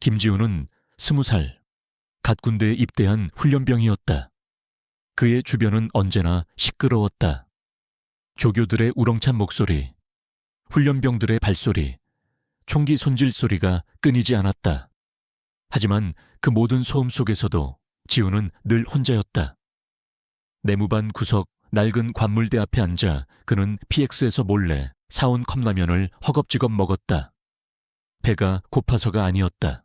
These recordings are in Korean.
김지우는 20살, 갓 군대에 입대한 훈련병이었다. 그의 주변은 언제나 시끄러웠다. 조교들의 우렁찬 목소리, 훈련병들의 발소리, 총기 손질 소리가 끊이지 않았다. 하지만 그 모든 소음 속에서도 지우는 늘 혼자였다. 내무반 구석 낡은 관물대 앞에 앉아 그는 PX에서 몰래 사온 컵라면을 허겁지겁 먹었다. 배가 고파서가 아니었다.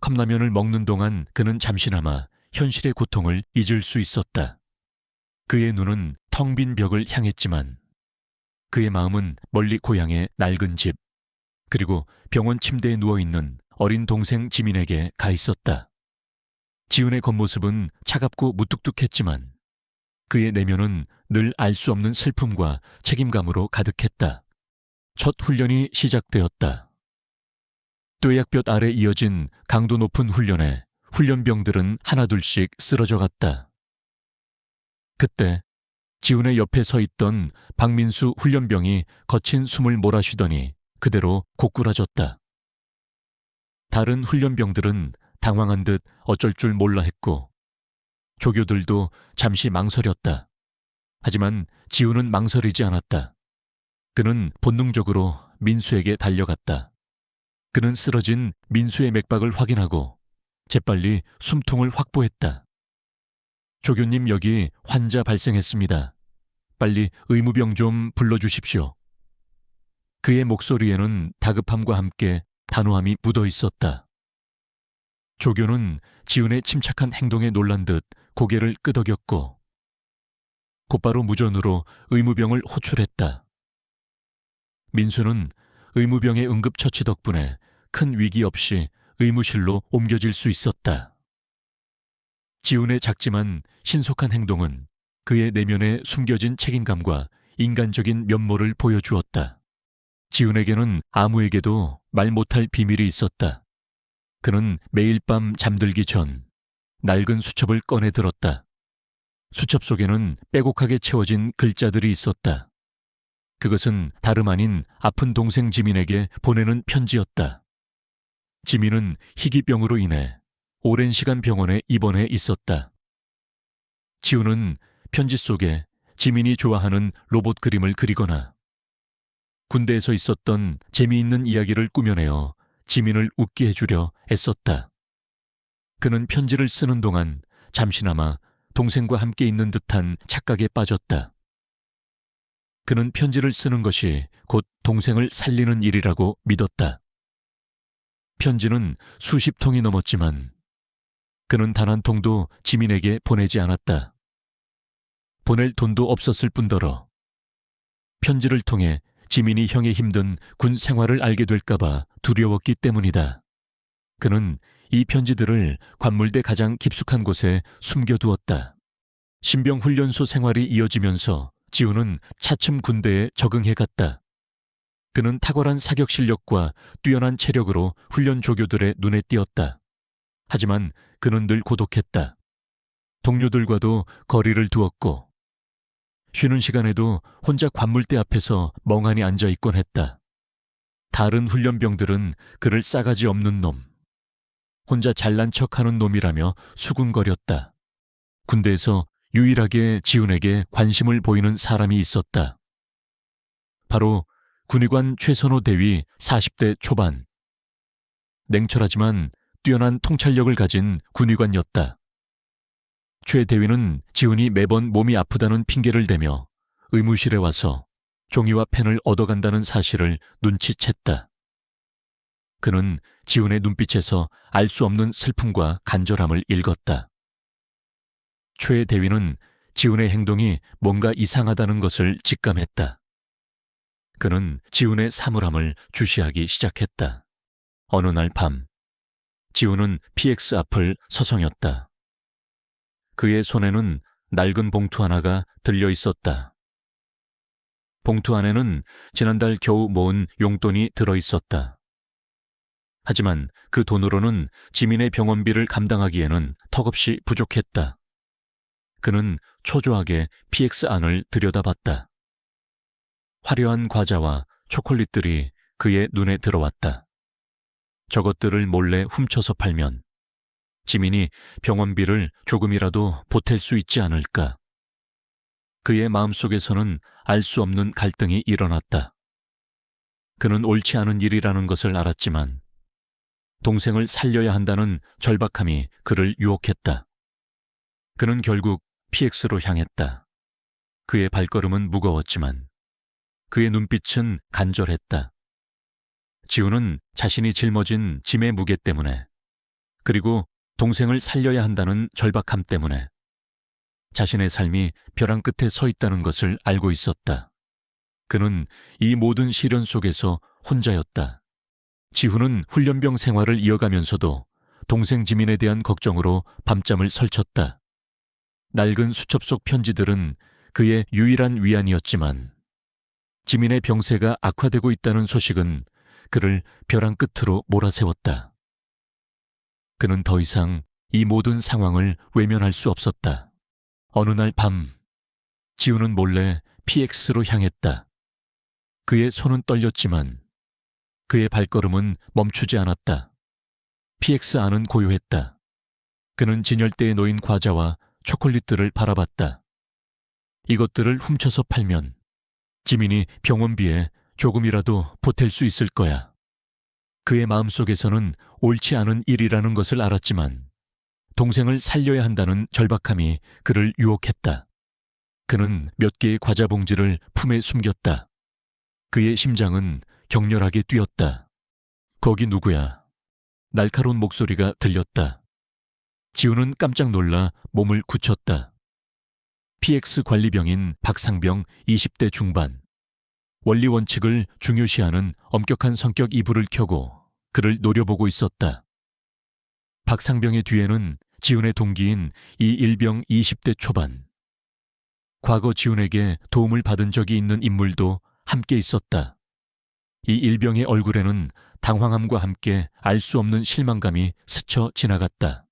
컵라면을 먹는 동안 그는 잠시나마 현실의 고통을 잊을 수 있었다. 그의 눈은 텅 빈 벽을 향했지만 그의 마음은 멀리 고향의 낡은 집, 그리고 병원 침대에 누워있는 어린 동생 지민에게 가 있었다. 지훈의 겉모습은 차갑고 무뚝뚝했지만 그의 내면은 늘 알 수 없는 슬픔과 책임감으로 가득했다. 첫 훈련이 시작되었다. 뙤약볕 아래 이어진 강도 높은 훈련에 훈련병들은 하나둘씩 쓰러져 갔다. 그때 지훈의 옆에 서 있던 박민수 훈련병이 거친 숨을 몰아쉬더니 그대로 고꾸라졌다. 다른 훈련병들은 당황한 듯 어쩔 줄 몰라 했고 조교들도 잠시 망설였다. 하지만 지훈은 망설이지 않았다. 그는 본능적으로 민수에게 달려갔다. 그는 쓰러진 민수의 맥박을 확인하고 재빨리 숨통을 확보했다. 조교님, 여기 환자 발생했습니다. 빨리 의무병 좀 불러주십시오. 그의 목소리에는 다급함과 함께 단호함이 묻어 있었다. 조교는 지훈의 침착한 행동에 놀란 듯 고개를 끄덕였고 곧바로 무전으로 의무병을 호출했다. 민수는 의무병의 응급처치 덕분에 큰 위기 없이 의무실로 옮겨질 수 있었다. 지훈의 작지만 신속한 행동은 그의 내면에 숨겨진 책임감과 인간적인 면모를 보여주었다. 지훈에게는 아무에게도 말 못할 비밀이 있었다. 그는 매일 밤 잠들기 전 낡은 수첩을 꺼내 들었다. 수첩 속에는 빼곡하게 채워진 글자들이 있었다. 그것은 다름 아닌 아픈 동생 지민에게 보내는 편지였다. 지민은 희귀병으로 인해 오랜 시간 병원에 입원해 있었다. 지훈은 편지 속에 지민이 좋아하는 로봇 그림을 그리거나 군대에서 있었던 재미있는 이야기를 꾸며내어 지민을 웃게 해주려 애썼다. 그는 편지를 쓰는 동안 잠시나마 동생과 함께 있는 듯한 착각에 빠졌다. 그는 편지를 쓰는 것이 곧 동생을 살리는 일이라고 믿었다. 편지는 수십 통이 넘었지만 그는 단 한 통도 지민에게 보내지 않았다. 보낼 돈도 없었을 뿐더러 편지를 통해 지민이 형의 힘든 군 생활을 알게 될까봐 두려웠기 때문이다. 그는 이 편지들을 관물대 가장 깊숙한 곳에 숨겨두었다. 신병훈련소 생활이 이어지면서 지훈은 차츰 군대에 적응해 갔다. 그는 탁월한 사격 실력과 뛰어난 체력으로 훈련 조교들의 눈에 띄었다. 하지만 그는 늘 고독했다. 동료들과도 거리를 두었고 쉬는 시간에도 혼자 관물대 앞에서 멍하니 앉아 있곤 했다. 다른 훈련병들은 그를 싸가지 없는 놈, 혼자 잘난 척하는 놈이라며 수군거렸다. 군대에서 유일하게 지훈에게 관심을 보이는 사람이 있었다. 바로 군의관 최선호 대위 40대 초반. 냉철하지만 뛰어난 통찰력을 가진 군의관이었다. 최 대위는 지훈이 매번 몸이 아프다는 핑계를 대며 의무실에 와서 종이와 펜을 얻어간다는 사실을 눈치챘다. 그는 지훈의 눈빛에서 알 수 없는 슬픔과 간절함을 읽었다. 최 대위는 지훈의 행동이 뭔가 이상하다는 것을 직감했다. 그는 지훈의 사물함을 주시하기 시작했다. 어느 날 밤, 지훈은 PX 앞을 서성였다. 그의 손에는 낡은 봉투 하나가 들려 있었다. 봉투 안에는 지난달 겨우 모은 용돈이 들어 있었다. 하지만 그 돈으로는 지민의 병원비를 감당하기에는 턱없이 부족했다. 그는 초조하게 PX 안을 들여다봤다. 화려한 과자와 초콜릿들이 그의 눈에 들어왔다. 저것들을 몰래 훔쳐서 팔면 지민이 병원비를 조금이라도 보탤 수 있지 않을까. 그의 마음속에서는 알 수 없는 갈등이 일어났다. 그는 옳지 않은 일이라는 것을 알았지만 동생을 살려야 한다는 절박함이 그를 유혹했다. 그는 결국 PX로 향했다. 그의 발걸음은 무거웠지만 그의 눈빛은 간절했다. 지우는 자신이 짊어진 짐의 무게 때문에, 그리고 동생을 살려야 한다는 절박함 때문에 자신의 삶이 벼랑 끝에 서 있다는 것을 알고 있었다. 그는 이 모든 시련 속에서 혼자였다. 지훈은 훈련병 생활을 이어가면서도 동생 지민에 대한 걱정으로 밤잠을 설쳤다. 낡은 수첩 속 편지들은 그의 유일한 위안이었지만 지민의 병세가 악화되고 있다는 소식은 그를 벼랑 끝으로 몰아세웠다. 그는 더 이상 이 모든 상황을 외면할 수 없었다. 어느 날 밤, 지훈은 몰래 PX로 향했다. 그의 손은 떨렸지만 그의 발걸음은 멈추지 않았다. PX 안은 고요했다. 그는 진열대에 놓인 과자와 초콜릿들을 바라봤다. 이것들을 훔쳐서 팔면 지민이 병원비에 조금이라도 보탤 수 있을 거야. 그의 마음속에서는 옳지 않은 일이라는 것을 알았지만 동생을 살려야 한다는 절박함이 그를 유혹했다. 그는 몇 개의 과자 봉지를 품에 숨겼다. 그의 심장은 격렬하게 뛰었다. 거기 누구야? 날카로운 목소리가 들렸다. 지우는 깜짝 놀라 몸을 굳혔다. PX 관리병인 박상병 20대 중반. 원리 원칙을 중요시하는 엄격한 성격 이불을 켜고 그를 노려보고 있었다. 박상병의 뒤에는 지훈의 동기인 이일병 20대 초반. 과거 지훈에게 도움을 받은 적이 있는 인물도 함께 있었다. 이 일병의 얼굴에는 당황함과 함께 알 수 없는 실망감이 스쳐 지나갔다.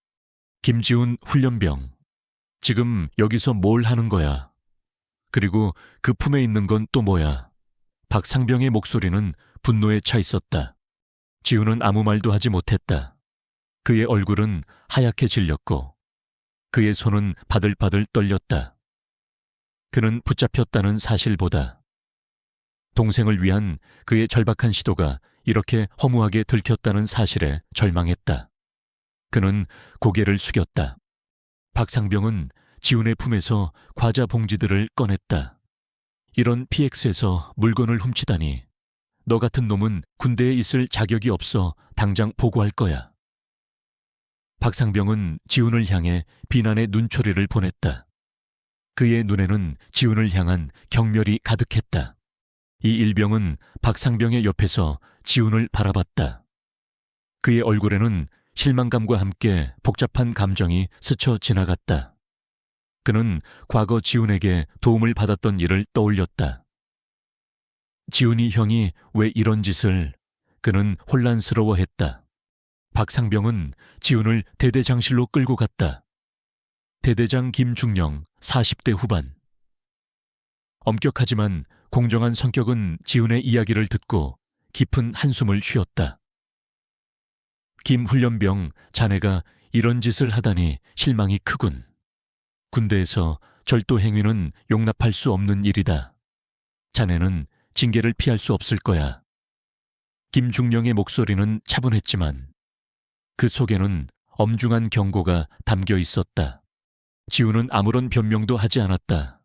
김지훈 훈련병, 지금 여기서 뭘 하는 거야? 그리고 그 품에 있는 건 또 뭐야? 박상병의 목소리는 분노에 차 있었다. 지훈은 아무 말도 하지 못했다. 그의 얼굴은 하얗게 질렸고 그의 손은 바들바들 떨렸다. 그는 붙잡혔다는 사실보다 동생을 위한 그의 절박한 시도가 이렇게 허무하게 들켰다는 사실에 절망했다. 그는 고개를 숙였다. 박상병은 지훈의 품에서 과자 봉지들을 꺼냈다. 이런 PX에서 물건을 훔치다니. 너 같은 놈은 군대에 있을 자격이 없어 당장 보고할 거야. 박상병은 지훈을 향해 비난의 눈초리를 보냈다. 그의 눈에는 지훈을 향한 경멸이 가득했다. 이 일병은 박상병의 옆에서 지훈을 바라봤다. 그의 얼굴에는 실망감과 함께 복잡한 감정이 스쳐 지나갔다. 그는 과거 지훈에게 도움을 받았던 일을 떠올렸다. 지훈이 형이 왜 이런 짓을... 그는 혼란스러워했다. 박상병은 지훈을 대대장실로 끌고 갔다. 대대장 김중령 40대 후반. 엄격하지만 공정한 성격은 지훈의 이야기를 듣고 깊은 한숨을 쉬었다. 김 훈련병, 자네가 이런 짓을 하다니 실망이 크군. 군대에서 절도 행위는 용납할 수 없는 일이다. 자네는 징계를 피할 수 없을 거야. 김중령의 목소리는 차분했지만 그 속에는 엄중한 경고가 담겨 있었다. 지훈은 아무런 변명도 하지 않았다.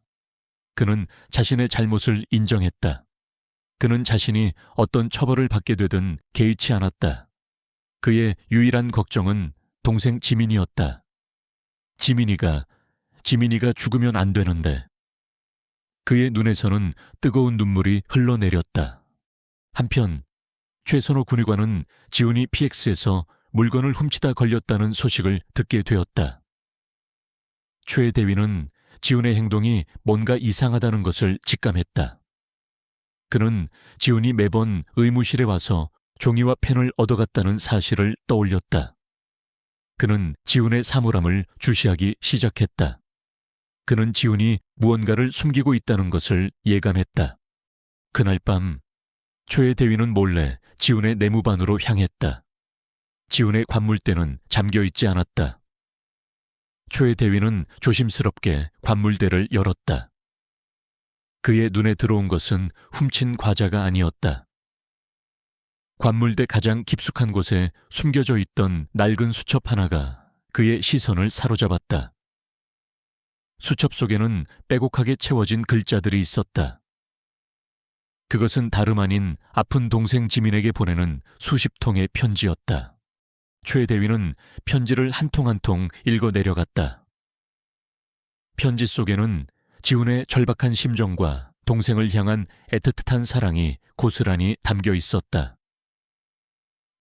그는 자신의 잘못을 인정했다. 그는 자신이 어떤 처벌을 받게 되든 개의치 않았다. 그의 유일한 걱정은 동생 지민이었다. 지민이가 죽으면 안 되는데. 그의 눈에서는 뜨거운 눈물이 흘러내렸다. 한편 최선호 군의관은 지훈이 PX에서 물건을 훔치다 걸렸다는 소식을 듣게 되었다. 최 대위는 지훈의 행동이 뭔가 이상하다는 것을 직감했다. 그는 지훈이 매번 의무실에 와서 종이와 펜을 얻어갔다는 사실을 떠올렸다. 그는 지훈의 사물함을 주시하기 시작했다. 그는 지훈이 무언가를 숨기고 있다는 것을 예감했다. 그날 밤 최 대위는 몰래 지훈의 내무반으로 향했다. 지훈의 관물대는 잠겨있지 않았다. 최 대위는 조심스럽게 관물대를 열었다. 그의 눈에 들어온 것은 훔친 과자가 아니었다. 관물대 가장 깊숙한 곳에 숨겨져 있던 낡은 수첩 하나가 그의 시선을 사로잡았다. 수첩 속에는 빼곡하게 채워진 글자들이 있었다. 그것은 다름 아닌 아픈 동생 지민에게 보내는 수십 통의 편지였다. 최 대위는 편지를 한 통 한 통 읽어 내려갔다. 편지 속에는 지훈의 절박한 심정과 동생을 향한 애틋한 사랑이 고스란히 담겨 있었다.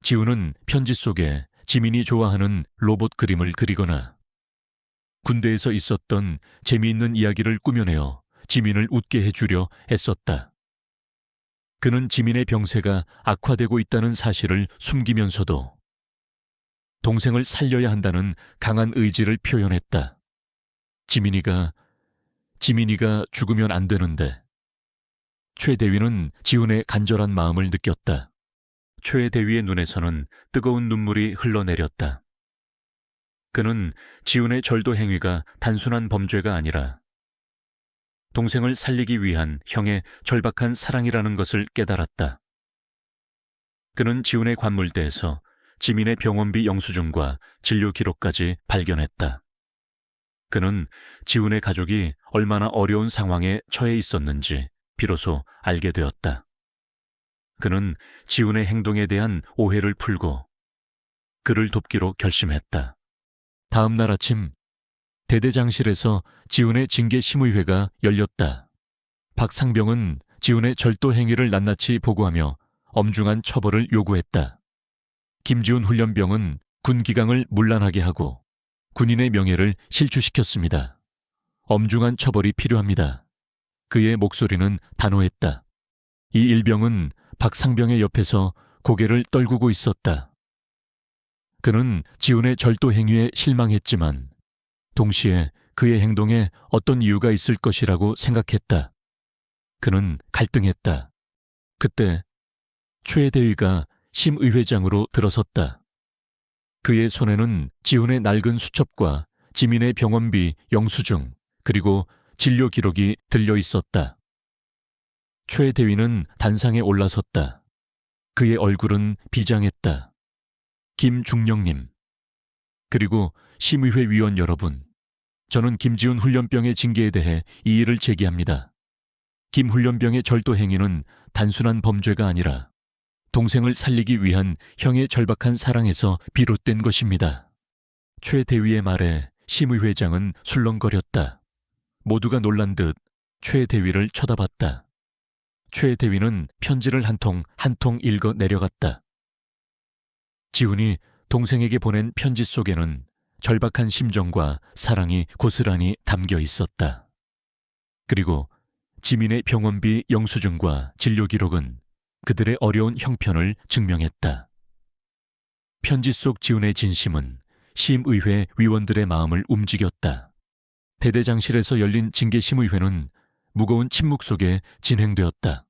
지훈은 편지 속에 지민이 좋아하는 로봇 그림을 그리거나 군대에서 있었던 재미있는 이야기를 꾸며내어 지민을 웃게 해주려 애썼다. 그는 지민의 병세가 악화되고 있다는 사실을 숨기면서도 동생을 살려야 한다는 강한 의지를 표현했다. 지민이가 죽으면 안 되는데. 최 대위는 지훈의 간절한 마음을 느꼈다. 최 대위의 눈에서는 뜨거운 눈물이 흘러내렸다. 그는 지훈의 절도 행위가 단순한 범죄가 아니라 동생을 살리기 위한 형의 절박한 사랑이라는 것을 깨달았다. 그는 지훈의 관물대에서 지민의 병원비 영수증과 진료 기록까지 발견했다. 그는 지훈의 가족이 얼마나 어려운 상황에 처해 있었는지 비로소 알게 되었다. 그는 지훈의 행동에 대한 오해를 풀고 그를 돕기로 결심했다. 다음 날 아침 대대장실에서 지훈의 징계심의회가 열렸다. 박상병은 지훈의 절도 행위를 낱낱이 보고하며 엄중한 처벌을 요구했다. 김지훈 훈련병은 군 기강을 문란하게 하고 군인의 명예를 실추시켰습니다. 엄중한 처벌이 필요합니다. 그의 목소리는 단호했다. 이 일병은 박상병의 옆에서 고개를 떨구고 있었다. 그는 지훈의 절도 행위에 실망했지만 동시에 그의 행동에 어떤 이유가 있을 것이라고 생각했다. 그는 갈등했다. 그때 최 대위가 심의회장으로 들어섰다. 그의 손에는 지훈의 낡은 수첩과 지민의 병원비 영수증 그리고 진료 기록이 들려 있었다. 최 대위는 단상에 올라섰다. 그의 얼굴은 비장했다. 김중령님, 그리고 심의회 위원 여러분, 저는 김지훈 훈련병의 징계에 대해 이의를 제기합니다. 김 훈련병의 절도 행위는 단순한 범죄가 아니라 동생을 살리기 위한 형의 절박한 사랑에서 비롯된 것입니다. 최 대위의 말에 심의회장은 술렁거렸다. 모두가 놀란 듯 최 대위를 쳐다봤다. 최 대위는 편지를 한 통 읽어 내려갔다. 지훈이 동생에게 보낸 편지 속에는 절박한 심정과 사랑이 고스란히 담겨 있었다. 그리고 지민의 병원비 영수증과 진료 기록은 그들의 어려운 형편을 증명했다. 편지 속 지훈의 진심은 심의회 위원들의 마음을 움직였다. 대대장실에서 열린 징계심의회는 무거운 침묵 속에 진행되었다.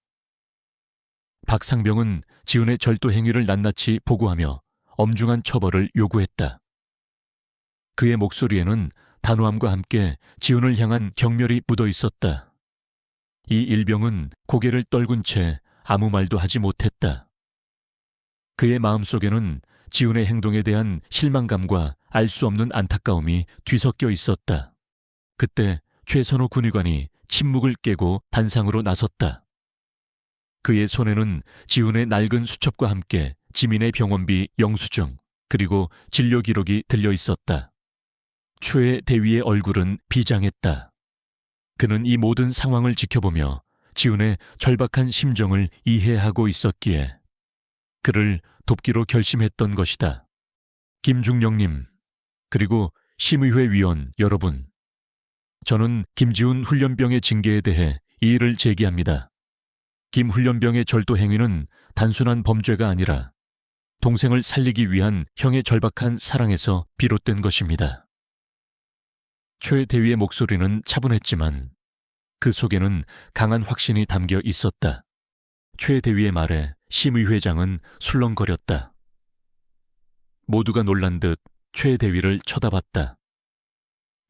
박상병은 지훈의 절도 행위를 낱낱이 보고하며 엄중한 처벌을 요구했다. 그의 목소리에는 단호함과 함께 지훈을 향한 경멸이 묻어 있었다. 이 일병은 고개를 떨군 채 아무 말도 하지 못했다. 그의 마음속에는 지훈의 행동에 대한 실망감과 알 수 없는 안타까움이 뒤섞여 있었다. 그때 최선호 군의관이 침묵을 깨고 단상으로 나섰다. 그의 손에는 지훈의 낡은 수첩과 함께 지민의 병원비 영수증 그리고 진료 기록이 들려 있었다. 최 대위의 얼굴은 비장했다. 그는 이 모든 상황을 지켜보며 지훈의 절박한 심정을 이해하고 있었기에 그를 돕기로 결심했던 것이다. 김중령님, 그리고 심의회 위원 여러분, 저는 김지훈 훈련병의 징계에 대해 이의를 제기합니다. 김 훈련병의 절도 행위는 단순한 범죄가 아니라 동생을 살리기 위한 형의 절박한 사랑에서 비롯된 것입니다. 최 대위의 목소리는 차분했지만 그 속에는 강한 확신이 담겨 있었다. 최 대위의 말에 심의회장은 술렁거렸다. 모두가 놀란 듯 최 대위를 쳐다봤다.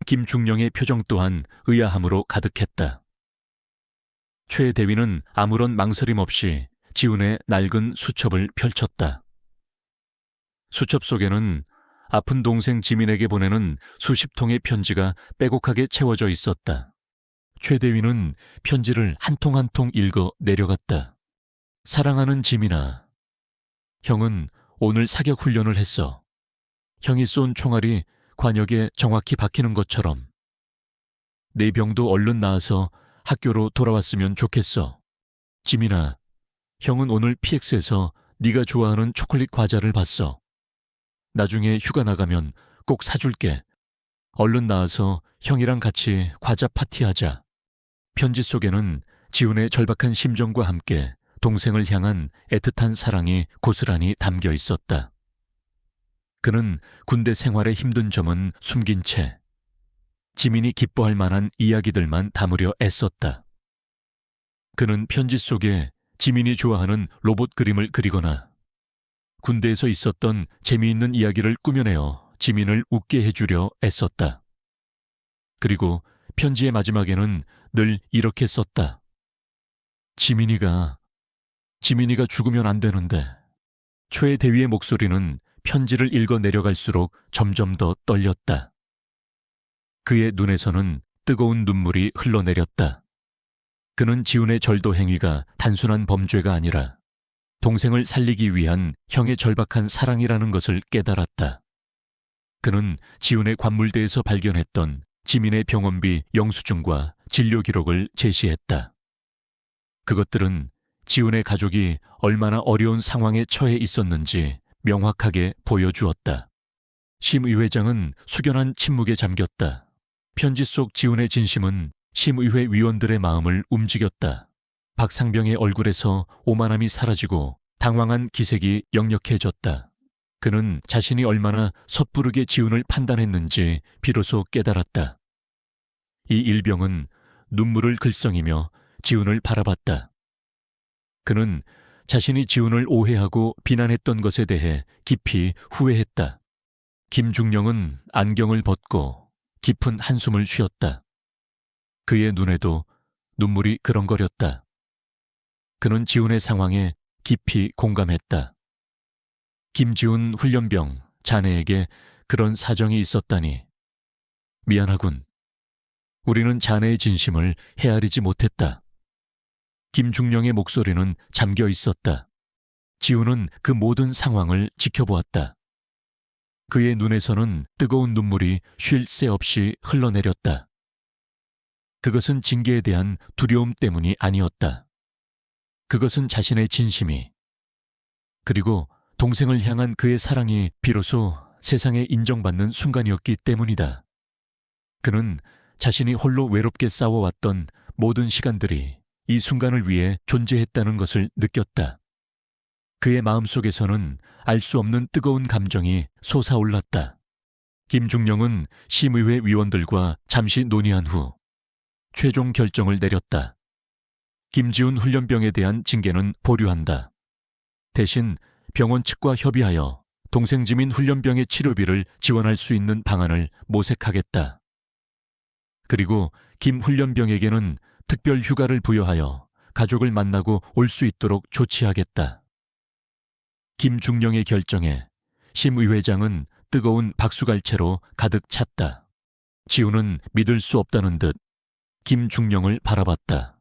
김중령의 표정 또한 의아함으로 가득했다. 최 대위는 아무런 망설임 없이 지훈의 낡은 수첩을 펼쳤다. 수첩 속에는 아픈 동생 지민에게 보내는 수십 통의 편지가 빼곡하게 채워져 있었다. 최 대위는 편지를 한 통 한 통 읽어 내려갔다. 사랑하는 지민아, 형은 오늘 사격 훈련을 했어. 형이 쏜 총알이 관역에 정확히 박히는 것처럼. 내 병도 얼른 나아서 학교로 돌아왔으면 좋겠어. 지민아, 형은 오늘 PX에서 네가 좋아하는 초콜릿 과자를 봤어. 나중에 휴가 나가면 꼭 사줄게. 얼른 나와서 형이랑 같이 과자 파티하자. 편지 속에는 지훈의 절박한 심정과 함께 동생을 향한 애틋한 사랑이 고스란히 담겨 있었다. 그는 군대 생활의 힘든 점은 숨긴 채 지민이 기뻐할 만한 이야기들만 담으려 애썼다. 그는 편지 속에 지민이 좋아하는 로봇 그림을 그리거나 군대에서 있었던 재미있는 이야기를 꾸며내어 지민을 웃게 해주려 애썼다. 그리고 편지의 마지막에는 늘 이렇게 썼다. 지민이가 죽으면 안 되는데. 최 대위의 목소리는 편지를 읽어 내려갈수록 점점 더 떨렸다. 그의 눈에서는 뜨거운 눈물이 흘러내렸다. 그는 지훈의 절도 행위가 단순한 범죄가 아니라 동생을 살리기 위한 형의 절박한 사랑이라는 것을 깨달았다. 그는 지훈의 관물대에서 발견했던 지민의 병원비 영수증과 진료 기록을 제시했다. 그것들은 지훈의 가족이 얼마나 어려운 상황에 처해 있었는지 명확하게 보여주었다. 심의회장은 숙연한 침묵에 잠겼다. 편지 속 지훈의 진심은 심의회 위원들의 마음을 움직였다. 박상병의 얼굴에서 오만함이 사라지고 당황한 기색이 역력해졌다. 그는 자신이 얼마나 섣부르게 지훈을 판단했는지 비로소 깨달았다. 이 일병은 눈물을 글썽이며 지훈을 바라봤다. 그는 자신이 지훈을 오해하고 비난했던 것에 대해 깊이 후회했다. 김중령은 안경을 벗고 깊은 한숨을 쉬었다. 그의 눈에도 눈물이 그렁거렸다. 그는 지훈의 상황에 깊이 공감했다. 김지훈 훈련병 자네에게 그런 사정이 있었다니. 미안하군. 우리는 자네의 진심을 헤아리지 못했다. 김중령의 목소리는 잠겨 있었다. 지훈은 그 모든 상황을 지켜보았다. 그의 눈에서는 뜨거운 눈물이 쉴 새 없이 흘러내렸다. 그것은 징계에 대한 두려움 때문이 아니었다. 그것은 자신의 진심이, 그리고 동생을 향한 그의 사랑이 비로소 세상에 인정받는 순간이었기 때문이다. 그는 자신이 홀로 외롭게 싸워왔던 모든 시간들이 이 순간을 위해 존재했다는 것을 느꼈다. 그의 마음속에서는 알 수 없는 뜨거운 감정이 솟아올랐다. 김중령은 심의회 위원들과 잠시 논의한 후 최종 결정을 내렸다. 김지훈 훈련병에 대한 징계는 보류한다. 대신 병원 측과 협의하여 동생 지민 훈련병의 치료비를 지원할 수 있는 방안을 모색하겠다. 그리고 김 훈련병에게는 특별 휴가를 부여하여 가족을 만나고 올 수 있도록 조치하겠다. 김중령의 결정에 심의회장은 뜨거운 박수갈채로 가득 찼다. 지훈은 믿을 수 없다는 듯 김중령을 바라봤다.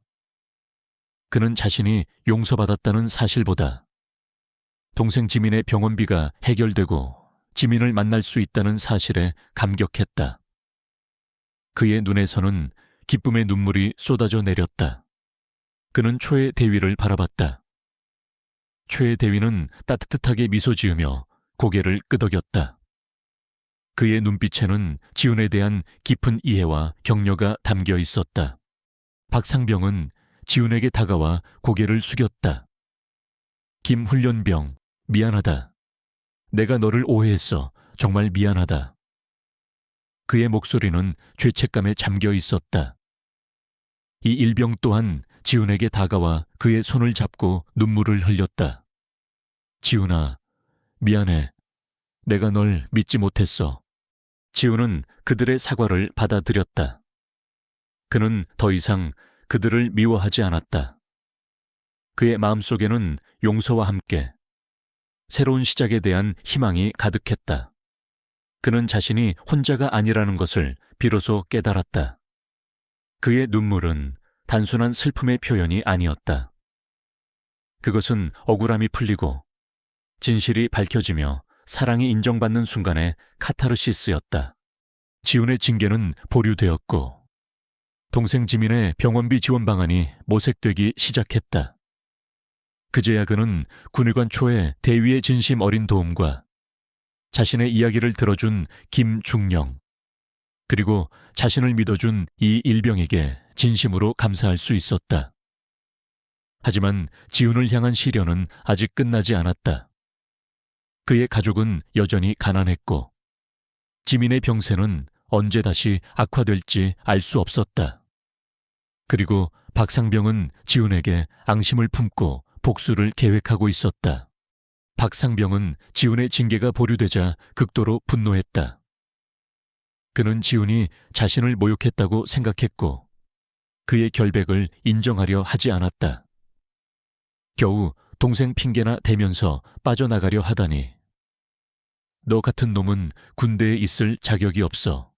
그는 자신이 용서받았다는 사실보다 동생 지민의 병원비가 해결되고 지민을 만날 수 있다는 사실에 감격했다. 그의 눈에서는 기쁨의 눈물이 쏟아져 내렸다. 그는 최 대위를 바라봤다. 최 대위는 따뜻하게 미소 지으며 고개를 끄덕였다. 그의 눈빛에는 지훈에 대한 깊은 이해와 격려가 담겨 있었다. 박상병은 지훈에게 다가와 고개를 숙였다. 김 훈련병, 미안하다. 내가 너를 오해했어. 정말 미안하다. 그의 목소리는 죄책감에 잠겨 있었다. 이 일병 또한 지훈에게 다가와 그의 손을 잡고 눈물을 흘렸다. 지훈아, 미안해. 내가 널 믿지 못했어. 지훈은 그들의 사과를 받아들였다. 그는 더 이상 그들을 미워하지 않았다. 그의 마음속에는 용서와 함께 새로운 시작에 대한 희망이 가득했다. 그는 자신이 혼자가 아니라는 것을 비로소 깨달았다. 그의 눈물은 단순한 슬픔의 표현이 아니었다. 그것은 억울함이 풀리고 진실이 밝혀지며 사랑이 인정받는 순간의 카타르시스였다. 지훈의 징계는 보류되었고 동생 지민의 병원비 지원 방안이 모색되기 시작했다. 그제야 그는 군의관 초의 대위의 진심 어린 도움과 자신의 이야기를 들어준 김중령, 그리고 자신을 믿어준 이 일병에게 진심으로 감사할 수 있었다. 하지만 지훈을 향한 시련은 아직 끝나지 않았다. 그의 가족은 여전히 가난했고 지민의 병세는 언제 다시 악화될지 알 수 없었다. 그리고 박상병은 지훈에게 앙심을 품고 복수를 계획하고 있었다. 박상병은 지훈의 징계가 보류되자 극도로 분노했다. 그는 지훈이 자신을 모욕했다고 생각했고 그의 결백을 인정하려 하지 않았다. 겨우 동생 핑계나 대면서 빠져나가려 하다니. 너 같은 놈은 군대에 있을 자격이 없어.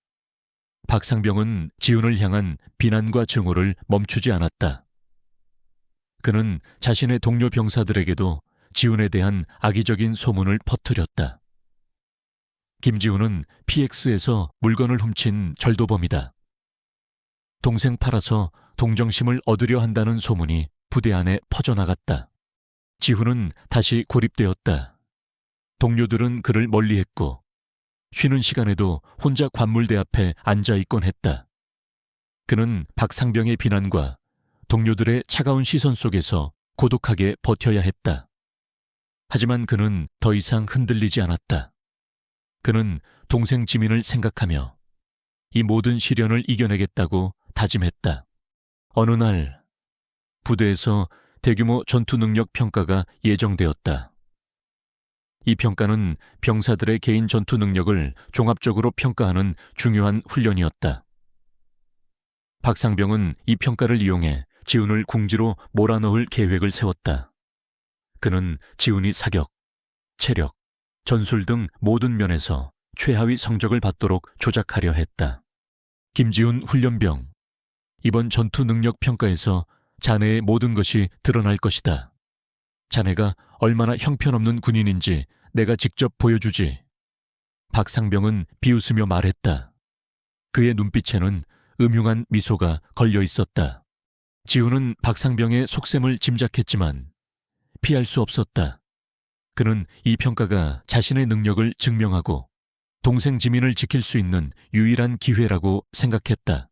박상병은 지훈을 향한 비난과 증오를 멈추지 않았다. 그는 자신의 동료 병사들에게도 지훈에 대한 악의적인 소문을 퍼뜨렸다. 김지훈은 PX에서 물건을 훔친 절도범이다. 동생 팔아서 동정심을 얻으려 한다는 소문이 부대 안에 퍼져나갔다. 지훈은 다시 고립되었다. 동료들은 그를 멀리했고 쉬는 시간에도 혼자 관물대 앞에 앉아있곤 했다. 그는 박상병의 비난과 동료들의 차가운 시선 속에서 고독하게 버텨야 했다. 하지만 그는 더 이상 흔들리지 않았다. 그는 동생 지민을 생각하며 이 모든 시련을 이겨내겠다고 다짐했다. 어느 날 부대에서 대규모 전투 능력 평가가 예정되었다. 이 평가는 병사들의 개인 전투 능력을 종합적으로 평가하는 중요한 훈련이었다. 박상병은 이 평가를 이용해 지훈을 궁지로 몰아넣을 계획을 세웠다. 그는 지훈이 사격, 체력, 전술 등 모든 면에서 최하위 성적을 받도록 조작하려 했다. 김지훈 훈련병, 이번 전투 능력 평가에서 자네의 모든 것이 드러날 것이다. 자네가 얼마나 형편없는 군인인지 내가 직접 보여주지. 박상병은 비웃으며 말했다. 그의 눈빛에는 음흉한 미소가 걸려 있었다. 지훈은 박상병의 속셈을 짐작했지만 피할 수 없었다. 그는 이 평가가 자신의 능력을 증명하고 동생 지민을 지킬 수 있는 유일한 기회라고 생각했다.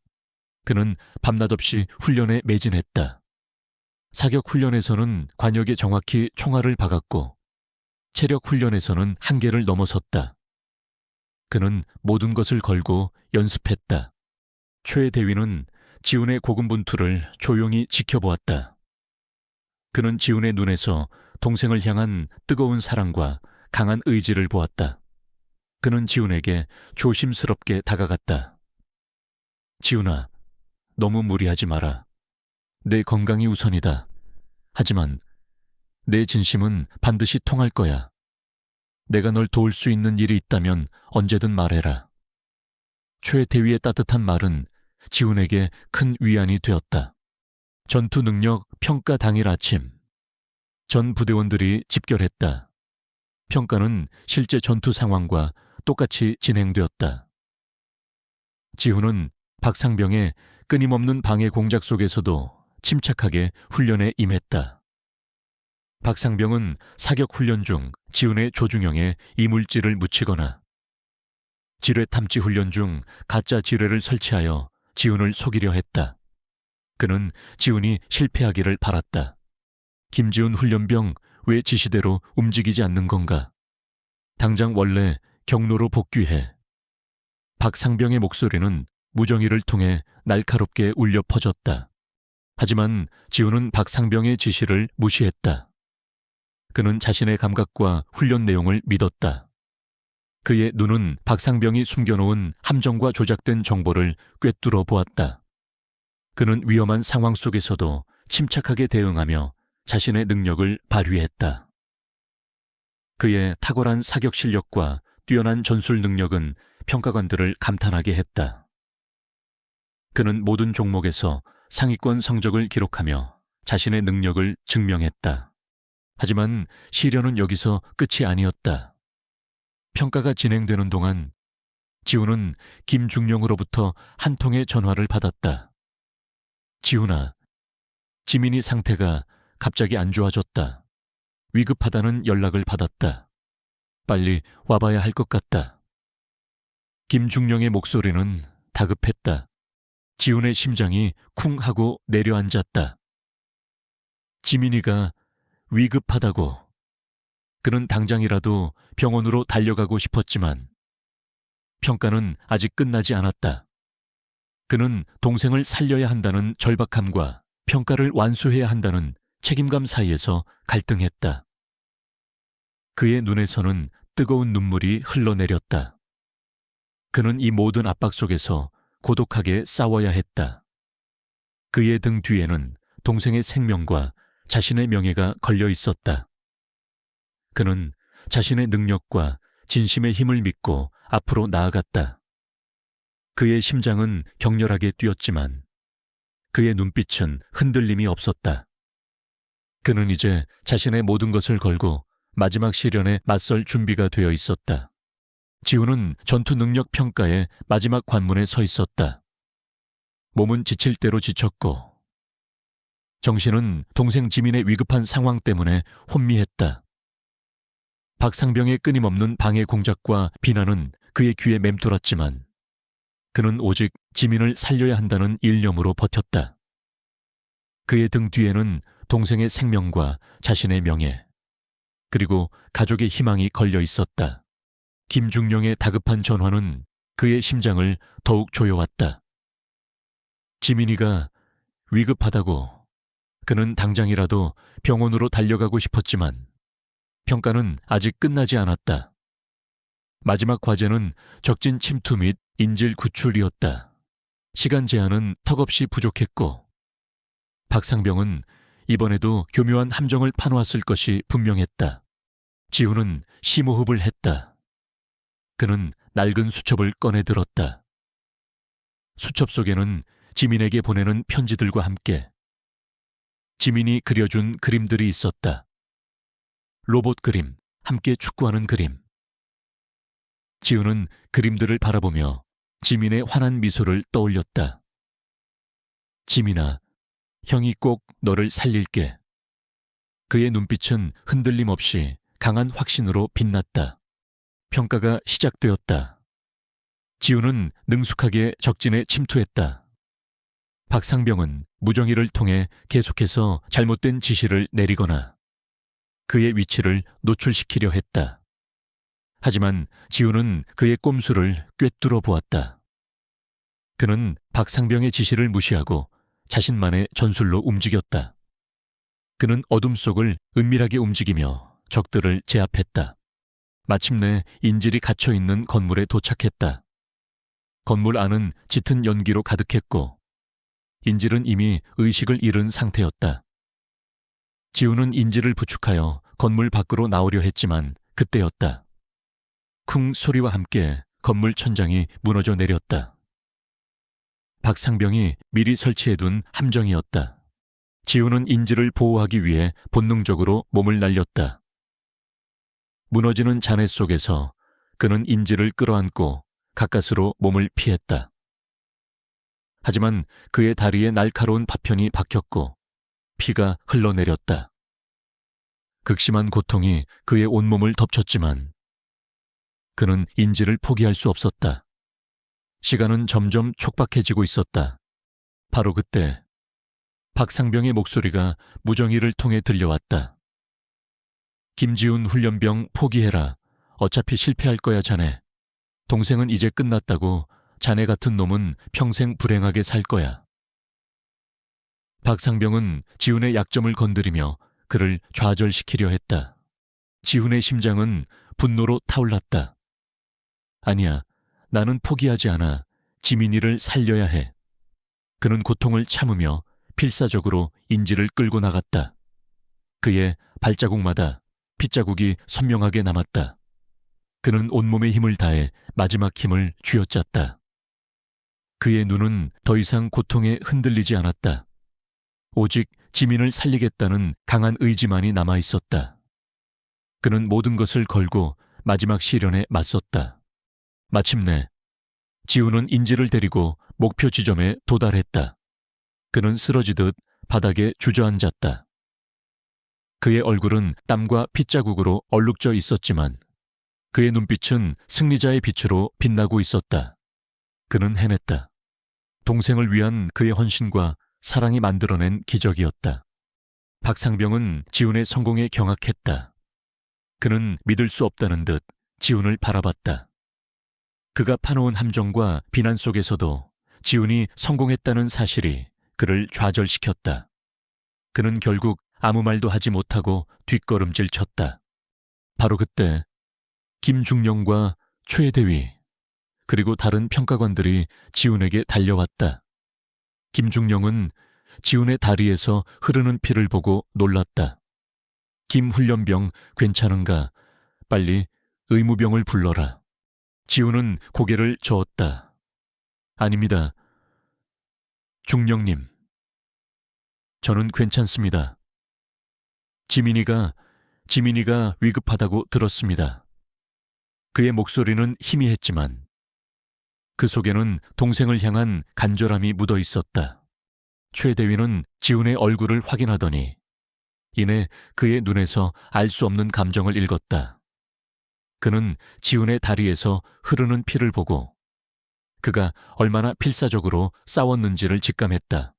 그는 밤낮 없이 훈련에 매진했다. 사격 훈련에서는 관역에 정확히 총알을 박았고 체력 훈련에서는 한계를 넘어섰다. 그는 모든 것을 걸고 연습했다. 최 대위는 지훈의 고군분투를 조용히 지켜보았다. 그는 지훈의 눈에서 동생을 향한 뜨거운 사랑과 강한 의지를 보았다. 그는 지훈에게 조심스럽게 다가갔다. 지훈아, 너무 무리하지 마라. 내 건강이 우선이다. 하지만 내 진심은 반드시 통할 거야. 내가 널 도울 수 있는 일이 있다면 언제든 말해라. 최 대위의 따뜻한 말은 지훈에게 큰 위안이 되었다. 전투 능력 평가 당일 아침, 전 부대원들이 집결했다. 평가는 실제 전투 상황과 똑같이 진행되었다. 지훈은 박상병의 끊임없는 방해 공작 속에서도 침착하게 훈련에 임했다. 박상병은 사격 훈련 중 지훈의 조중영에 이물질을 묻히거나 지뢰 탐지 훈련 중 가짜 지뢰를 설치하여 지훈을 속이려 했다. 그는 지훈이 실패하기를 바랐다. 김지훈 훈련병 왜 지시대로 움직이지 않는 건가? 당장 원래 경로로 복귀해. 박상병의 목소리는 무정의를 통해 날카롭게 울려 퍼졌다. 하지만 지훈은 박상병의 지시를 무시했다. 그는 자신의 감각과 훈련 내용을 믿었다. 그의 눈은 박상병이 숨겨놓은 함정과 조작된 정보를 꿰뚫어 보았다. 그는 위험한 상황 속에서도 침착하게 대응하며 자신의 능력을 발휘했다. 그의 탁월한 사격 실력과 뛰어난 전술 능력은 평가관들을 감탄하게 했다. 그는 모든 종목에서 상위권 성적을 기록하며 자신의 능력을 증명했다. 하지만 시련은 여기서 끝이 아니었다. 평가가 진행되는 동안 지훈은 김중령으로부터 한 통의 전화를 받았다. 지훈아, 지민이 상태가 갑자기 안 좋아졌다. 위급하다는 연락을 받았다. 빨리 와봐야 할 것 같다. 김중령의 목소리는 다급했다. 지훈의 심장이 쿵 하고 내려앉았다. 지민이가 위급하다고. 그는 당장이라도 병원으로 달려가고 싶었지만 평가는 아직 끝나지 않았다. 그는 동생을 살려야 한다는 절박함과 평가를 완수해야 한다는 책임감 사이에서 갈등했다. 그의 눈에서는 뜨거운 눈물이 흘러내렸다. 그는 이 모든 압박 속에서 고독하게 싸워야 했다. 그의 등 뒤에는 동생의 생명과 자신의 명예가 걸려 있었다. 그는 자신의 능력과 진심의 힘을 믿고 앞으로 나아갔다. 그의 심장은 격렬하게 뛰었지만 그의 눈빛은 흔들림이 없었다. 그는 이제 자신의 모든 것을 걸고 마지막 시련에 맞설 준비가 되어 있었다. 지훈은 전투 능력 평가의 마지막 관문에 서 있었다. 몸은 지칠 대로 지쳤고 정신은 동생 지민의 위급한 상황 때문에 혼미했다. 박상병의 끊임없는 방해 공작과 비난은 그의 귀에 맴돌았지만 그는 오직 지민을 살려야 한다는 일념으로 버텼다. 그의 등 뒤에는 동생의 생명과 자신의 명예, 그리고 가족의 희망이 걸려 있었다. 김중령의 다급한 전화는 그의 심장을 더욱 조여왔다. 지민이가 위급하다고. 그는 당장이라도 병원으로 달려가고 싶었지만 평가는 아직 끝나지 않았다. 마지막 과제는 적진 침투 및 인질 구출이었다. 시간 제한은 턱없이 부족했고 박상병은 이번에도 교묘한 함정을 파놓았을 것이 분명했다. 지훈은 심호흡을 했다. 그는 낡은 수첩을 꺼내 들었다. 수첩 속에는 지민에게 보내는 편지들과 함께 지민이 그려준 그림들이 있었다. 로봇 그림, 함께 축구하는 그림. 지훈은 그림들을 바라보며 지민의 환한 미소를 떠올렸다. 지민아, 형이 꼭 너를 살릴게. 그의 눈빛은 흔들림 없이 강한 확신으로 빛났다. 평가가 시작되었다. 지훈은 능숙하게 적진에 침투했다. 박상병은 무정의를 통해 계속해서 잘못된 지시를 내리거나 그의 위치를 노출시키려 했다. 하지만 지훈은 그의 꼼수를 꿰뚫어 보았다. 그는 박상병의 지시를 무시하고 자신만의 전술로 움직였다. 그는 어둠 속을 은밀하게 움직이며 적들을 제압했다. 마침내 인질이 갇혀있는 건물에 도착했다. 건물 안은 짙은 연기로 가득했고 인질은 이미 의식을 잃은 상태였다. 지훈은 인질을 부축하여 건물 밖으로 나오려 했지만 그때였다. 쿵 소리와 함께 건물 천장이 무너져 내렸다. 박상병이 미리 설치해둔 함정이었다. 지훈은 인질을 보호하기 위해 본능적으로 몸을 날렸다. 무너지는 잔해 속에서 그는 인질을 끌어안고 가까스로 몸을 피했다. 하지만 그의 다리에 날카로운 파편이 박혔고 피가 흘러내렸다. 극심한 고통이 그의 온몸을 덮쳤지만 그는 인질을 포기할 수 없었다. 시간은 점점 촉박해지고 있었다. 바로 그때 박상병의 목소리가 무정의를 통해 들려왔다. 김지훈 훈련병 포기해라. 어차피 실패할 거야 자네. 동생은 이제 끝났다고. 자네 같은 놈은 평생 불행하게 살 거야. 박상병은 지훈의 약점을 건드리며 그를 좌절시키려 했다. 지훈의 심장은 분노로 타올랐다. 아니야, 나는 포기하지 않아. 지민이를 살려야 해. 그는 고통을 참으며 필사적으로 인지를 끌고 나갔다. 그의 발자국마다 핏자국이 선명하게 남았다. 그는 온몸의 힘을 다해 마지막 힘을 쥐어짰다. 그의 눈은 더 이상 고통에 흔들리지 않았다. 오직 지민을 살리겠다는 강한 의지만이 남아 있었다. 그는 모든 것을 걸고 마지막 시련에 맞섰다. 마침내 지우는 인지를 데리고 목표 지점에 도달했다. 그는 쓰러지듯 바닥에 주저앉았다. 그의 얼굴은 땀과 핏자국으로 얼룩져 있었지만 그의 눈빛은 승리자의 빛으로 빛나고 있었다. 그는 해냈다. 동생을 위한 그의 헌신과 사랑이 만들어낸 기적이었다. 박상병은 지훈의 성공에 경악했다. 그는 믿을 수 없다는 듯 지훈을 바라봤다. 그가 파놓은 함정과 비난 속에서도 지훈이 성공했다는 사실이 그를 좌절시켰다. 그는 결국 아무 말도 하지 못하고 뒷걸음질 쳤다. 바로 그때 김중령과 최대위 그리고 다른 평가관들이 지훈에게 달려왔다. 김중령은 지훈의 다리에서 흐르는 피를 보고 놀랐다. 김훈련병 괜찮은가? 빨리 의무병을 불러라. 지훈은 고개를 저었다. 아닙니다. 중령님. 저는 괜찮습니다. 지민이가 위급하다고 들었습니다. 그의 목소리는 희미했지만 그 속에는 동생을 향한 간절함이 묻어 있었다. 최대위는 지훈의 얼굴을 확인하더니 이내 그의 눈에서 알 수 없는 감정을 읽었다. 그는 지훈의 다리에서 흐르는 피를 보고 그가 얼마나 필사적으로 싸웠는지를 직감했다.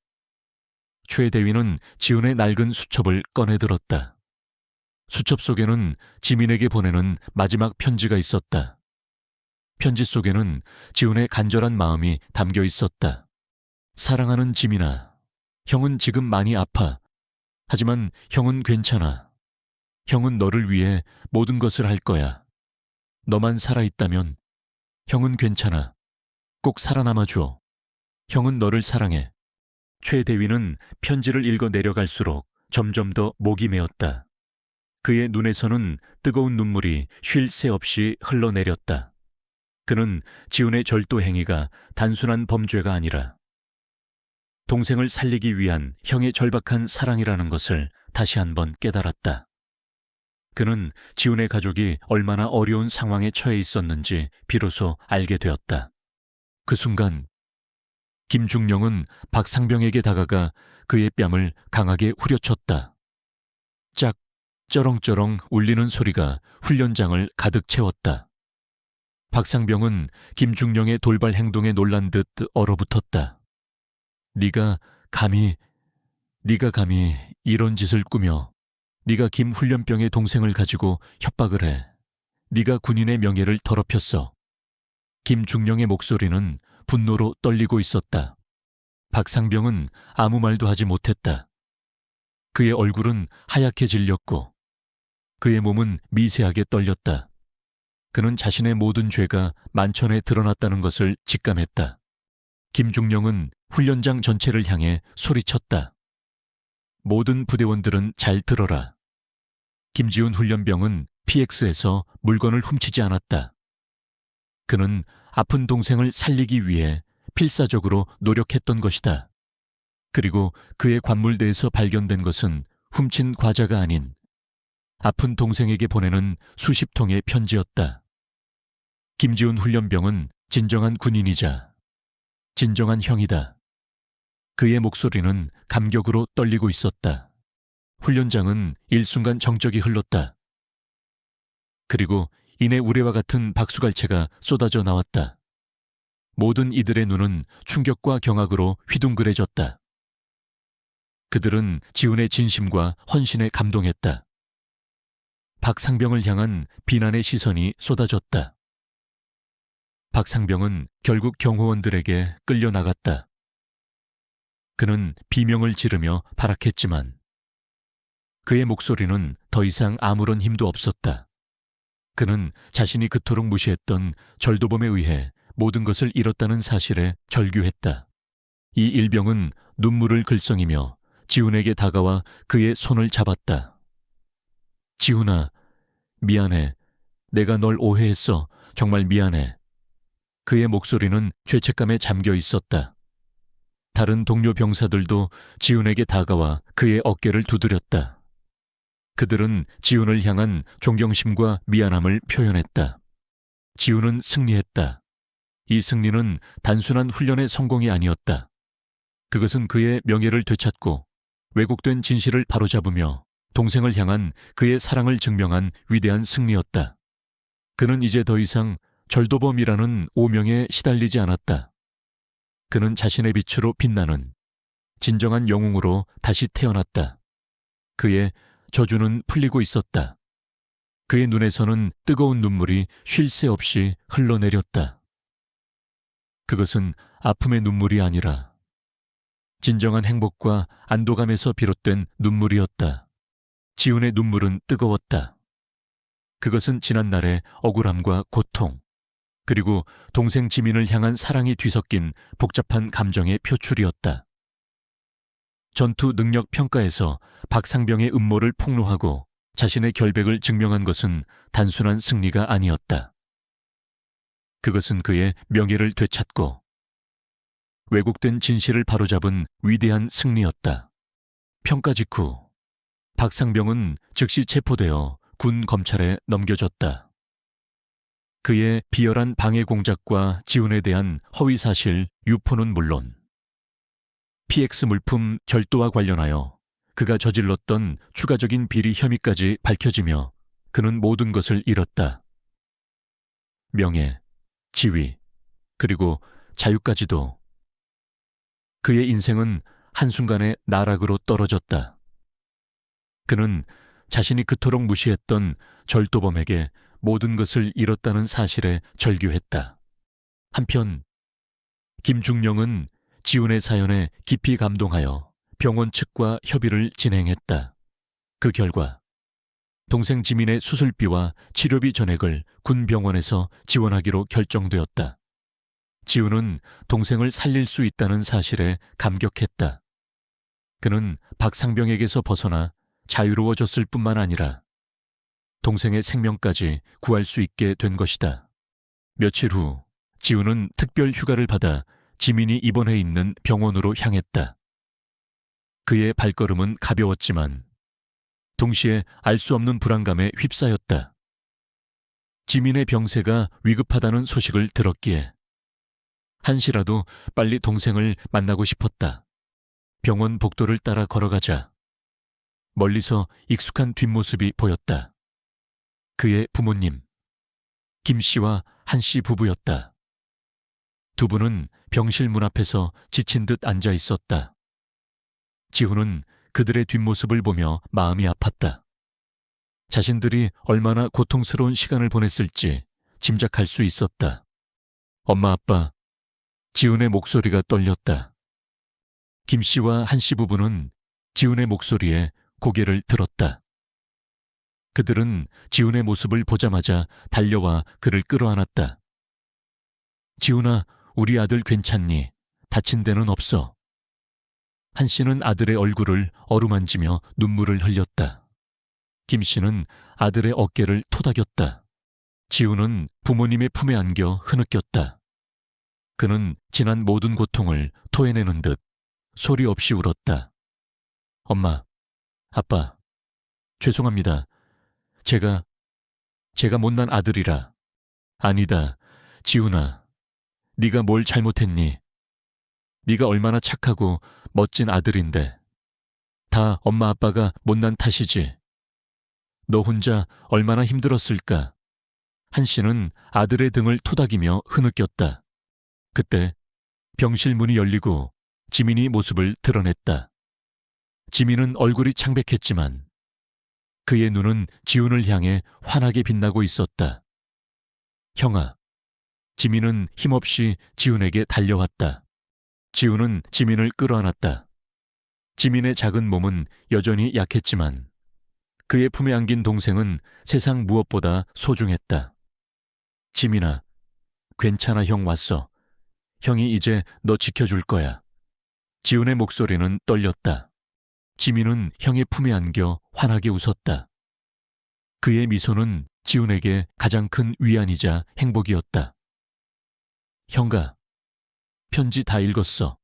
최대위는 지훈의 낡은 수첩을 꺼내들었다. 수첩 속에는 지민에게 보내는 마지막 편지가 있었다. 편지 속에는 지훈의 간절한 마음이 담겨 있었다. 사랑하는 지민아, 형은 지금 많이 아파. 하지만 형은 괜찮아. 형은 너를 위해 모든 것을 할 거야. 너만 살아있다면 형은 괜찮아. 꼭 살아남아줘. 형은 너를 사랑해. 최대위는 편지를 읽어 내려갈수록 점점 더 목이 메었다. 그의 눈에서는 뜨거운 눈물이 쉴 새 없이 흘러내렸다. 그는 지훈의 절도 행위가 단순한 범죄가 아니라 동생을 살리기 위한 형의 절박한 사랑이라는 것을 다시 한번 깨달았다. 그는 지훈의 가족이 얼마나 어려운 상황에 처해 있었는지 비로소 알게 되었다. 그 순간 김중령은 박상병에게 다가가 그의 뺨을 강하게 후려쳤다. 짝, 쩌렁쩌렁 울리는 소리가 훈련장을 가득 채웠다. 박상병은 김중령의 돌발 행동에 놀란 듯 얼어붙었다. 네가 감히 이런 짓을 꾸며 네가 김 훈련병의 동생을 가지고 협박을 해. 네가 군인의 명예를 더럽혔어. 김중령의 목소리는 분노로 떨리고 있었다. 박상병은 아무 말도 하지 못했다. 그의 얼굴은 하얗게 질렸고 그의 몸은 미세하게 떨렸다. 그는 자신의 모든 죄가 만천에 드러났다는 것을 직감했다. 김중령은 훈련장 전체를 향해 소리쳤다. 모든 부대원들은 잘 들어라. 김지훈 훈련병은 PX에서 물건을 훔치지 않았다. 그는 아픈 동생을 살리기 위해 필사적으로 노력했던 것이다. 그리고 그의 관물대에서 발견된 것은 훔친 과자가 아닌 아픈 동생에게 보내는 수십 통의 편지였다. 김지훈 훈련병은 진정한 군인이자 진정한 형이다. 그의 목소리는 감격으로 떨리고 있었다. 훈련장은 일순간 정적이 흘렀다. 그리고 이내 우레와 같은 박수갈채가 쏟아져 나왔다. 모든 이들의 눈은 충격과 경악으로 휘둥그레졌다. 그들은 지훈의 진심과 헌신에 감동했다. 박상병을 향한 비난의 시선이 쏟아졌다. 박상병은 결국 경호원들에게 끌려나갔다. 그는 비명을 지르며 발악했지만 그의 목소리는 더 이상 아무런 힘도 없었다. 그는 자신이 그토록 무시했던 절도범에 의해 모든 것을 잃었다는 사실에 절규했다. 이 일병은 눈물을 글썽이며 지훈에게 다가와 그의 손을 잡았다. 지훈아, 미안해. 내가 널 오해했어. 정말 미안해. 그의 목소리는 죄책감에 잠겨 있었다. 다른 동료 병사들도 지훈에게 다가와 그의 어깨를 두드렸다. 그들은 지훈을 향한 존경심과 미안함을 표현했다. 지훈은 승리했다. 이 승리는 단순한 훈련의 성공이 아니었다. 그것은 그의 명예를 되찾고 왜곡된 진실을 바로잡으며 동생을 향한 그의 사랑을 증명한 위대한 승리였다. 그는 이제 더 이상 절도범이라는 오명에 시달리지 않았다. 그는 자신의 빛으로 빛나는 진정한 영웅으로 다시 태어났다. 그의 저주는 풀리고 있었다. 그의 눈에서는 뜨거운 눈물이 쉴 새 없이 흘러내렸다. 그것은 아픔의 눈물이 아니라 진정한 행복과 안도감에서 비롯된 눈물이었다. 지훈의 눈물은 뜨거웠다. 그것은 지난날의 억울함과 고통, 그리고 동생 지민을 향한 사랑이 뒤섞인 복잡한 감정의 표출이었다. 전투 능력 평가에서 박상병의 음모를 폭로하고 자신의 결백을 증명한 것은 단순한 승리가 아니었다. 그것은 그의 명예를 되찾고 왜곡된 진실을 바로잡은 위대한 승리였다. 평가 직후 박상병은 즉시 체포되어 군 검찰에 넘겨졌다. 그의 비열한 방해 공작과 지훈에 대한 허위 사실 유포는 물론 PX 물품 절도와 관련하여 그가 저질렀던 추가적인 비리 혐의까지 밝혀지며 그는 모든 것을 잃었다. 명예, 지위, 그리고 자유까지도. 그의 인생은 한순간에 나락으로 떨어졌다. 그는 자신이 그토록 무시했던 절도범에게 모든 것을 잃었다는 사실에 절규했다. 한편 김중령은 지훈의 사연에 깊이 감동하여 병원 측과 협의를 진행했다. 그 결과 동생 지민의 수술비와 치료비 전액을 군 병원에서 지원하기로 결정되었다. 지훈은 동생을 살릴 수 있다는 사실에 감격했다. 그는 박상병에게서 벗어나 자유로워졌을 뿐만 아니라 동생의 생명까지 구할 수 있게 된 것이다. 며칠 후 지훈은 특별 휴가를 받아 지민이 입원해 있는 병원으로 향했다. 그의 발걸음은 가벼웠지만 동시에 알 수 없는 불안감에 휩싸였다. 지민의 병세가 위급하다는 소식을 들었기에 한시라도 빨리 동생을 만나고 싶었다. 병원 복도를 따라 걸어가자 멀리서 익숙한 뒷모습이 보였다. 그의 부모님, 김 씨와 한 씨 부부였다. 두 분은 병실 문 앞에서 지친 듯 앉아 있었다. 지훈은 그들의 뒷모습을 보며 마음이 아팠다. 자신들이 얼마나 고통스러운 시간을 보냈을지 짐작할 수 있었다. 엄마, 아빠, 지훈의 목소리가 떨렸다. 김 씨와 한 씨 부부는 지훈의 목소리에 고개를 들었다. 그들은 지훈의 모습을 보자마자 달려와 그를 끌어안았다. 지훈아, 우리 아들 괜찮니? 다친 데는 없어. 한 씨는 아들의 얼굴을 어루만지며 눈물을 흘렸다. 김 씨는 아들의 어깨를 토닥였다. 지훈은 부모님의 품에 안겨 흐느꼈다. 그는 지난 모든 고통을 토해내는 듯 소리 없이 울었다. 엄마, 아빠, 죄송합니다. 제가 못난 아들이라. 아니다, 지훈아. 네가 뭘 잘못했니? 네가 얼마나 착하고 멋진 아들인데. 다 엄마 아빠가 못난 탓이지. 너 혼자 얼마나 힘들었을까? 한 씨는 아들의 등을 토닥이며 흐느꼈다. 그때 병실 문이 열리고 지민이 모습을 드러냈다. 지민은 얼굴이 창백했지만 그의 눈은 지훈을 향해 환하게 빛나고 있었다. 형아, 지민은 힘없이 지훈에게 달려왔다. 지훈은 지민을 끌어안았다. 지민의 작은 몸은 여전히 약했지만 그의 품에 안긴 동생은 세상 무엇보다 소중했다. 지민아, 괜찮아, 형 왔어. 형이 이제 너 지켜줄 거야. 지훈의 목소리는 떨렸다. 지민은 형의 품에 안겨 환하게 웃었다. 그의 미소는 지훈에게 가장 큰 위안이자 행복이었다. 형가, 편지 다 읽었어.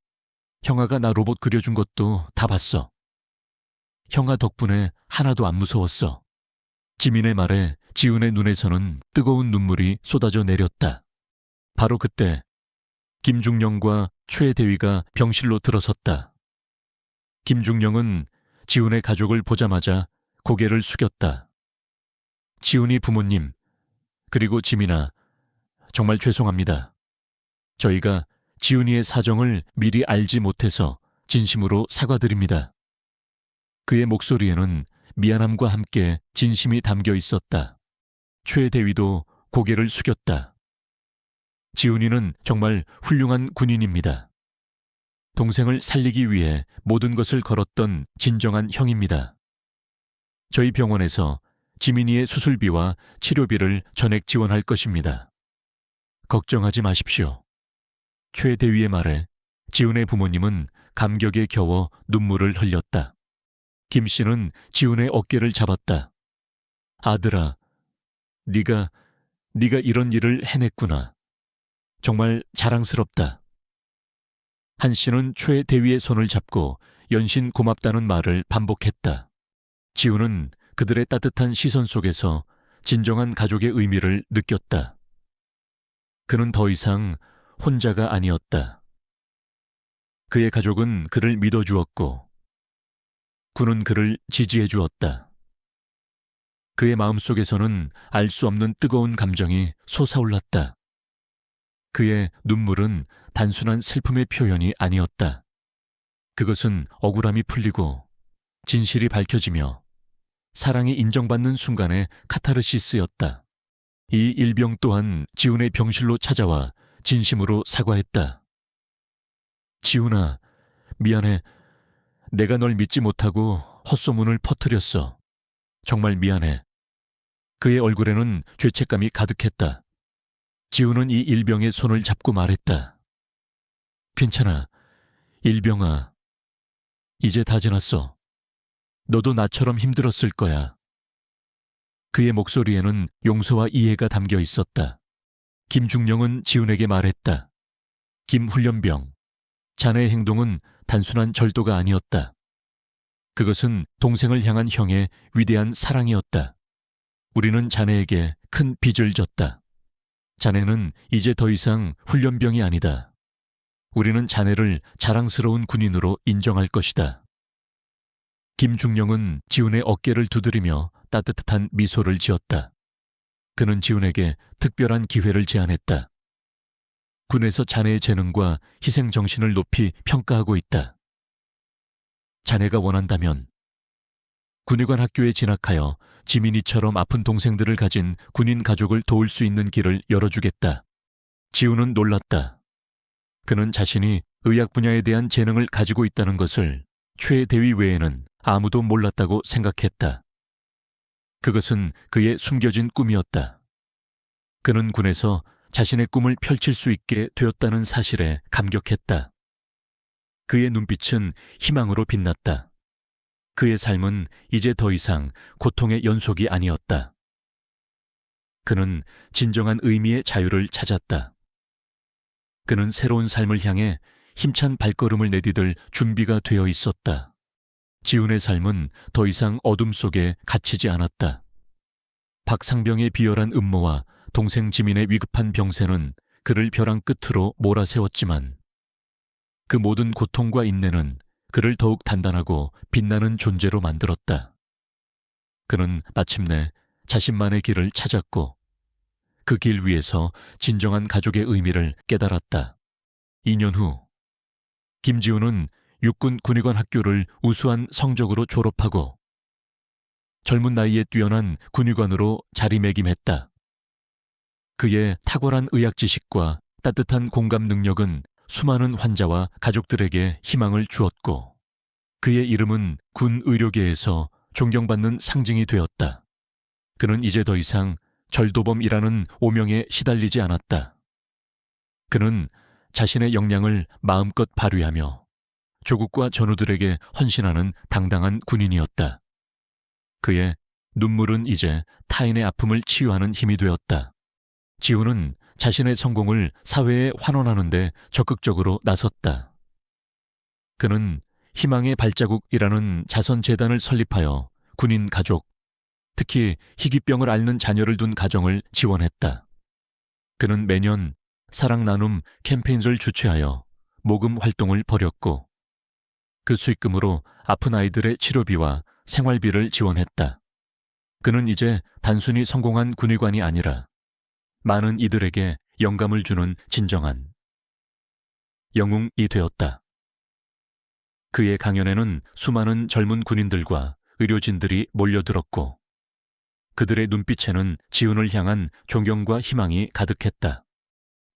형아가 나 로봇 그려준 것도 다 봤어. 형아 덕분에 하나도 안 무서웠어. 지민의 말에 지훈의 눈에서는 뜨거운 눈물이 쏟아져 내렸다. 바로 그때 김중령과 최대위가 병실로 들어섰다. 김중령은 지훈의 가족을 보자마자 고개를 숙였다. 지훈이 부모님, 그리고 지민아, 정말 죄송합니다. 저희가 지훈이의 사정을 미리 알지 못해서 진심으로 사과드립니다. 그의 목소리에는 미안함과 함께 진심이 담겨 있었다. 최대위도 고개를 숙였다. 지훈이는 정말 훌륭한 군인입니다. 동생을 살리기 위해 모든 것을 걸었던 진정한 형입니다. 저희 병원에서 지민이의 수술비와 치료비를 전액 지원할 것입니다. 걱정하지 마십시오. 최대위의 말에 지훈의 부모님은 감격에 겨워 눈물을 흘렸다. 김 씨는 지훈의 어깨를 잡았다. 아들아, 네가 이런 일을 해냈구나. 정말 자랑스럽다. 한 씨는 최대위의 손을 잡고 연신 고맙다는 말을 반복했다. 지훈은 그들의 따뜻한 시선 속에서 진정한 가족의 의미를 느꼈다. 그는 더 이상 혼자가 아니었다. 그의 가족은 그를 믿어주었고 군은 그를 지지해 주었다. 그의 마음속에서는 알 수 없는 뜨거운 감정이 솟아올랐다. 그의 눈물은 단순한 슬픔의 표현이 아니었다. 그것은 억울함이 풀리고 진실이 밝혀지며 사랑이 인정받는 순간의 카타르시스였다. 이 일병 또한 지훈의 병실로 찾아와 진심으로 사과했다. 지훈아, 미안해. 내가 널 믿지 못하고 헛소문을 퍼뜨렸어. 정말 미안해. 그의 얼굴에는 죄책감이 가득했다. 지훈은 이 일병의 손을 잡고 말했다. 괜찮아. 일병아. 이제 다 지났어. 너도 나처럼 힘들었을 거야. 그의 목소리에는 용서와 이해가 담겨 있었다. 김중령은 지훈에게 말했다. 김훈련병, 자네의 행동은 단순한 절도가 아니었다. 그것은 동생을 향한 형의 위대한 사랑이었다. 우리는 자네에게 큰 빚을 졌다. 자네는 이제 더 이상 훈련병이 아니다. 우리는 자네를 자랑스러운 군인으로 인정할 것이다. 김중령은 지훈의 어깨를 두드리며 따뜻한 미소를 지었다. 그는 지훈에게 특별한 기회를 제안했다. 군에서 자네의 재능과 희생정신을 높이 평가하고 있다. 자네가 원한다면 군의관 학교에 진학하여 지민이처럼 아픈 동생들을 가진 군인 가족을 도울 수 있는 길을 열어주겠다. 지훈은 놀랐다. 그는 자신이 의학 분야에 대한 재능을 가지고 있다는 것을 최대위 외에는 아무도 몰랐다고 생각했다. 그것은 그의 숨겨진 꿈이었다. 그는 군에서 자신의 꿈을 펼칠 수 있게 되었다는 사실에 감격했다. 그의 눈빛은 희망으로 빛났다. 그의 삶은 이제 더 이상 고통의 연속이 아니었다. 그는 진정한 의미의 자유를 찾았다. 그는 새로운 삶을 향해 힘찬 발걸음을 내디딜 준비가 되어 있었다. 지훈의 삶은 더 이상 어둠 속에 갇히지 않았다. 박상병의 비열한 음모와 동생 지민의 위급한 병세는 그를 벼랑 끝으로 몰아세웠지만 그 모든 고통과 인내는 그를 더욱 단단하고 빛나는 존재로 만들었다. 그는 마침내 자신만의 길을 찾았고 그 길 위에서 진정한 가족의 의미를 깨달았다. 2년 후 김지훈은 육군 군의관 학교를 우수한 성적으로 졸업하고 젊은 나이에 뛰어난 군의관으로 자리매김했다. 그의 탁월한 의학 지식과 따뜻한 공감 능력은 수많은 환자와 가족들에게 희망을 주었고 그의 이름은 군 의료계에서 존경받는 상징이 되었다. 그는 이제 더 이상 절도범이라는 오명에 시달리지 않았다. 그는 자신의 역량을 마음껏 발휘하며 조국과 전우들에게 헌신하는 당당한 군인이었다. 그의 눈물은 이제 타인의 아픔을 치유하는 힘이 되었다. 지훈은 자신의 성공을 사회에 환원하는 데 적극적으로 나섰다. 그는 희망의 발자국이라는 자선재단을 설립하여 군인 가족, 특히 희귀병을 앓는 자녀를 둔 가정을 지원했다. 그는 매년 사랑 나눔 캠페인을 주최하여 모금 활동을 벌였고 그 수익금으로 아픈 아이들의 치료비와 생활비를 지원했다. 그는 이제 단순히 성공한 군의관이 아니라 많은 이들에게 영감을 주는 진정한 영웅이 되었다. 그의 강연에는 수많은 젊은 군인들과 의료진들이 몰려들었고 그들의 눈빛에는 지훈을 향한 존경과 희망이 가득했다.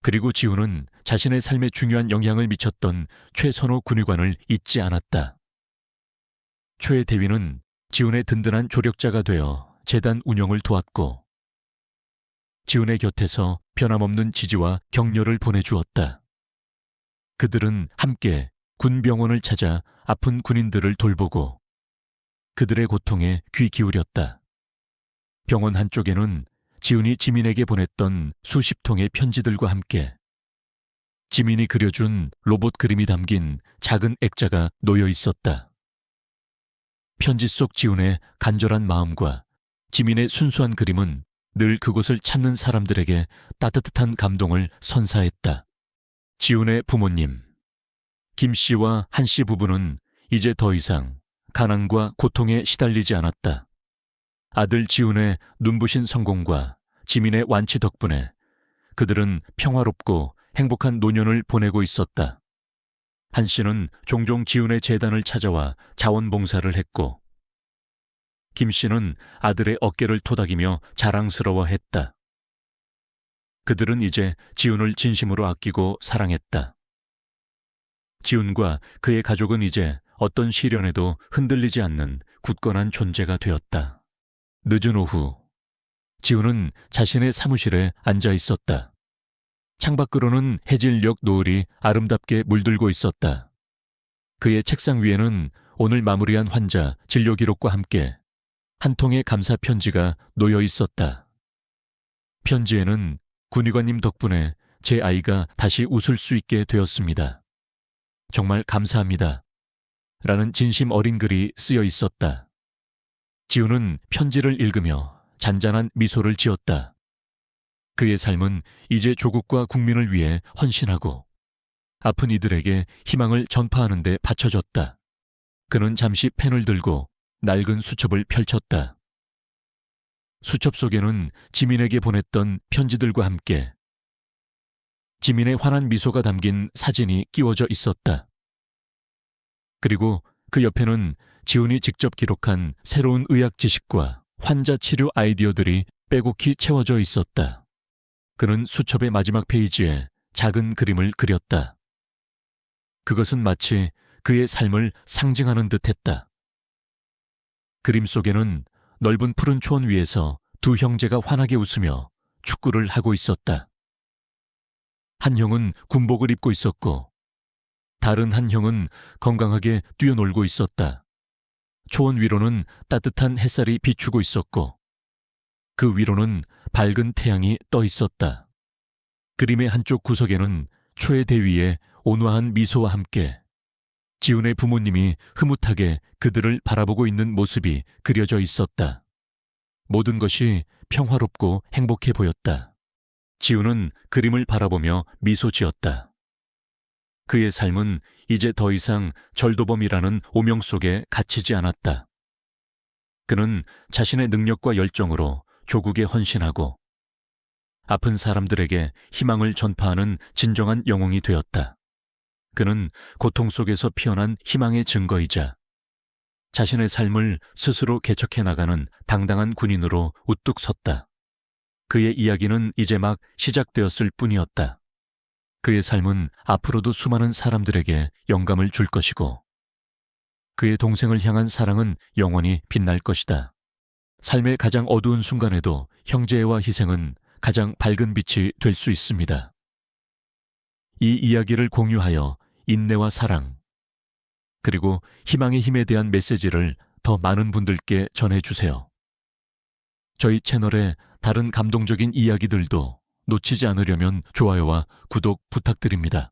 그리고 지훈은 자신의 삶에 중요한 영향을 미쳤던 최선호 군의관을 잊지 않았다. 최 대위는 지훈의 든든한 조력자가 되어 재단 운영을 도왔고 지훈의 곁에서 변함없는 지지와 격려를 보내주었다. 그들은 함께 군병원을 찾아 아픈 군인들을 돌보고 그들의 고통에 귀 기울였다. 병원 한쪽에는 지훈이 지민에게 보냈던 수십 통의 편지들과 함께 지민이 그려준 로봇 그림이 담긴 작은 액자가 놓여 있었다. 편지 속 지훈의 간절한 마음과 지민의 순수한 그림은 늘 그곳을 찾는 사람들에게 따뜻한 감동을 선사했다. 지훈의 부모님, 김 씨와 한 씨 부부는 이제 더 이상 가난과 고통에 시달리지 않았다. 아들 지훈의 눈부신 성공과 지민의 완치 덕분에 그들은 평화롭고 행복한 노년을 보내고 있었다. 한 씨는 종종 지훈의 재단을 찾아와 자원봉사를 했고 김 씨는 아들의 어깨를 토닥이며 자랑스러워했다. 그들은 이제 지훈을 진심으로 아끼고 사랑했다. 지훈과 그의 가족은 이제 어떤 시련에도 흔들리지 않는 굳건한 존재가 되었다. 늦은 오후, 지훈은 자신의 사무실에 앉아 있었다. 창밖으로는 해질녘 노을이 아름답게 물들고 있었다. 그의 책상 위에는 오늘 마무리한 환자 진료 기록과 함께 한 통의 감사 편지가 놓여 있었다. 편지에는 군의관님 덕분에 제 아이가 다시 웃을 수 있게 되었습니다. 정말 감사합니다. 라는 진심 어린 글이 쓰여 있었다. 지훈은 편지를 읽으며 잔잔한 미소를 지었다. 그의 삶은 이제 조국과 국민을 위해 헌신하고 아픈 이들에게 희망을 전파하는 데 바쳐졌다. 그는 잠시 펜을 들고 낡은 수첩을 펼쳤다. 수첩 속에는 지민에게 보냈던 편지들과 함께 지민의 환한 미소가 담긴 사진이 끼워져 있었다. 그리고 그 옆에는 지훈이 직접 기록한 새로운 의학 지식과 환자 치료 아이디어들이 빼곡히 채워져 있었다. 그는 수첩의 마지막 페이지에 작은 그림을 그렸다. 그것은 마치 그의 삶을 상징하는 듯했다. 그림 속에는 넓은 푸른 초원 위에서 두 형제가 환하게 웃으며 축구를 하고 있었다. 한 형은 군복을 입고 있었고 다른 한 형은 건강하게 뛰어놀고 있었다. 초원 위로는 따뜻한 햇살이 비추고 있었고 그 위로는 밝은 태양이 떠 있었다. 그림의 한쪽 구석에는 최 대위의 온화한 미소와 함께 지훈의 부모님이 흐뭇하게 그들을 바라보고 있는 모습이 그려져 있었다. 모든 것이 평화롭고 행복해 보였다. 지훈은 그림을 바라보며 미소 지었다. 그의 삶은 이제 더 이상 절도범이라는 오명 속에 갇히지 않았다. 그는 자신의 능력과 열정으로 조국에 헌신하고 아픈 사람들에게 희망을 전파하는 진정한 영웅이 되었다. 그는 고통 속에서 피어난 희망의 증거이자 자신의 삶을 스스로 개척해 나가는 당당한 군인으로 우뚝 섰다. 그의 이야기는 이제 막 시작되었을 뿐이었다. 그의 삶은 앞으로도 수많은 사람들에게 영감을 줄 것이고 그의 동생을 향한 사랑은 영원히 빛날 것이다. 삶의 가장 어두운 순간에도 형제와 희생은 가장 밝은 빛이 될 수 있습니다. 이 이야기를 공유하여 인내와 사랑, 그리고 희망의 힘에 대한 메시지를 더 많은 분들께 전해주세요. 저희 채널의 다른 감동적인 이야기들도 놓치지 않으려면 좋아요와 구독 부탁드립니다.